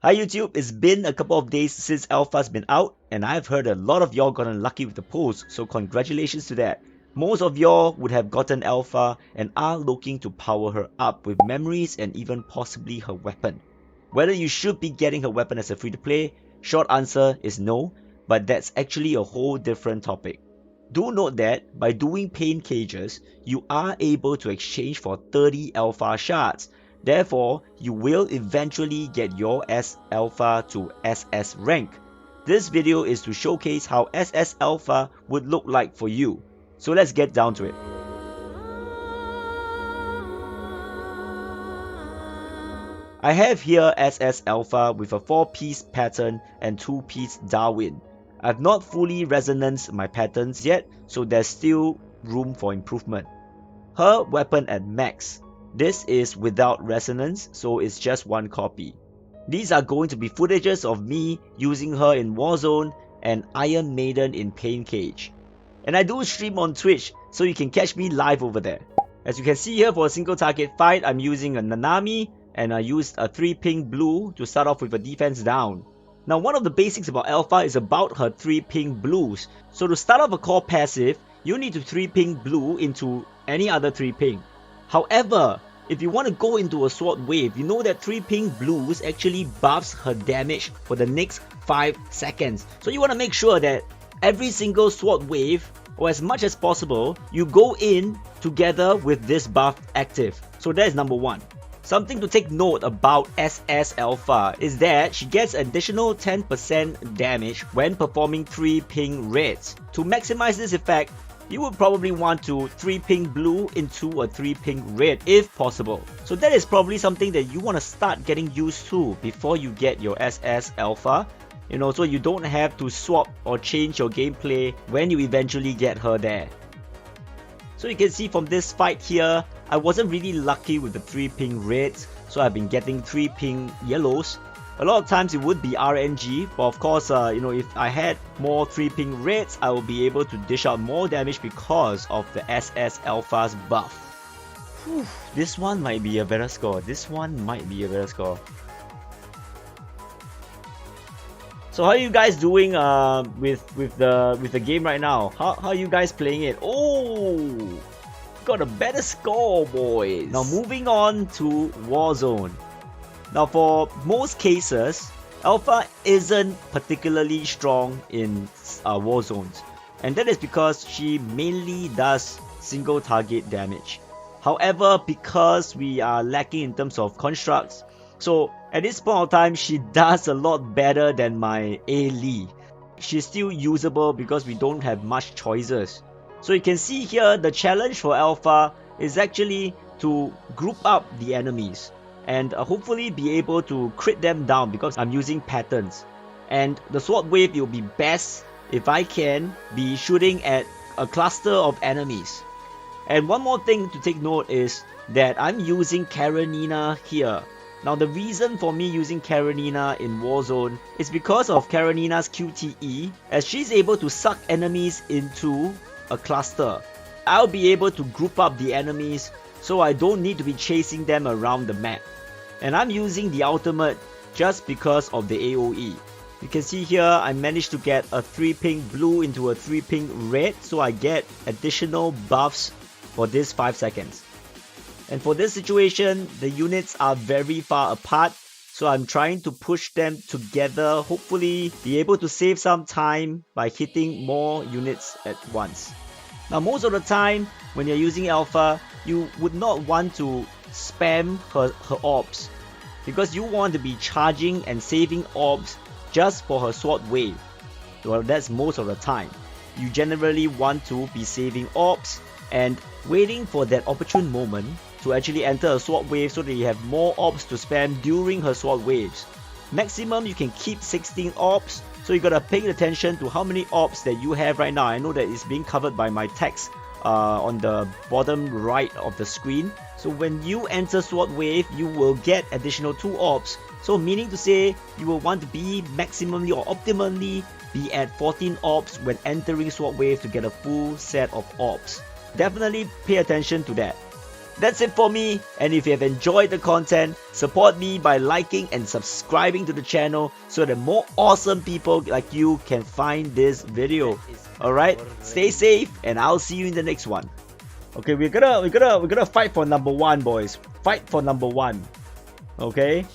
Hi YouTube, it's been a couple of days since Alpha's been out, and I've heard a lot of y'all got unlucky with the polls, so congratulations to that. Most of y'all would have gotten Alpha and are looking to power her up with memories and even possibly her weapon. Whether you should be getting her weapon as a free-to-play, short answer is no, but that's actually a whole different topic. Do note that by doing pain cages, you are able to exchange for 30 Alpha Shards. Therefore, you will eventually get your S Alpha to SS rank. This video is to showcase how SS Alpha would look like for you. So let's get down to it. I have here SS Alpha with a 4-piece pattern and 2-piece Darwin. I've not fully resonanced my patterns yet, so there's still room for improvement. Her weapon at max. This is without resonance, so it's just one copy. These are going to be footages of me using her in Warzone and Iron Maiden in Pain Cage. And I do stream on Twitch, so you can catch me live over there. As you can see here, for a single target fight, I'm using a Nanami, and I used a 3-ping blue to start off with a defense down. Now, one of the basics about Alpha is about her 3-ping blues. So to start off a core passive, you need to 3-ping blue into any other 3-ping. However, if you want to go into a sword wave, you know that 3-ping blues actually buffs her damage for the next 5 seconds. So you want to make sure that every single sword wave, or as much as possible, you go in together with this buff active. So that is number one. Something to take note about SS Alpha is that she gets additional 10% damage when performing 3-ping raids. To maximize this effect, you would probably want to 3-ping blue into a 3-ping red if possible. So that is probably something that you want to start getting used to before you get your SS Alpha. So you don't have to swap or change your gameplay when you eventually get her there. So you can see from this fight here, I wasn't really lucky with the 3-ping reds, so I've been getting 3-ping yellows. A lot of times it would be RNG, but of course, if I had more 3-ping reds, I will be able to dish out more damage because of the SS Alpha's buff. Whew, this one might be a better score. So how are you guys doing with the game right now? How are you guys playing it? Oh, got a better score, boys. Now moving on to Warzone. Now for most cases, Alpha isn't particularly strong in war zones, and that is because she mainly does single target damage. However, because we are lacking in terms of constructs, so at this point of time, she does a lot better than my A-Lee. She's still usable because we don't have much choices. So you can see here, the challenge for Alpha is actually to group up the enemies and hopefully be able to crit them down because I'm using patterns. And the sword wave, it will be best if I can be shooting at a cluster of enemies. And one more thing to take note is that I'm using Karenina here. Now the reason for me using Karenina in Warzone is because of Karenina's QTE, as she's able to suck enemies into a cluster. I'll be able to group up the enemies so I don't need to be chasing them around the map. And I'm using the ultimate just because of the AoE. You can see here I managed to get a 3-ping blue into a 3-ping red, so I get additional buffs for this 5 seconds. And for this situation, the units are very far apart, so I'm trying to push them together, hopefully be able to save some time by hitting more units at once. Now most of the time, when you're using Alpha, you would not want to spam her orbs, because you want to be charging and saving orbs just for her sword wave. Well, that's most of the time. You generally want to be saving orbs and waiting for that opportune moment to actually enter a sword wave so that you have more orbs to spam during her sword waves. Maximum you can keep 16 orbs, so you gotta pay attention to how many orbs that you have right now. I know that it's being covered by my text on the bottom right of the screen. So when you enter sword wave, you will get additional 2 orbs. So meaning to say, you will want to be maximally or optimally be at 14 orbs when entering sword wave to get a full set of orbs. Definitely pay attention to that. That's it for me, and if you have enjoyed the content, support me by liking and subscribing to the channel so that more awesome people like you can find this video. Alright, stay safe and I'll see you in the next one. Okay, we're gonna fight for number 1, boys. Fight for number 1. Okay?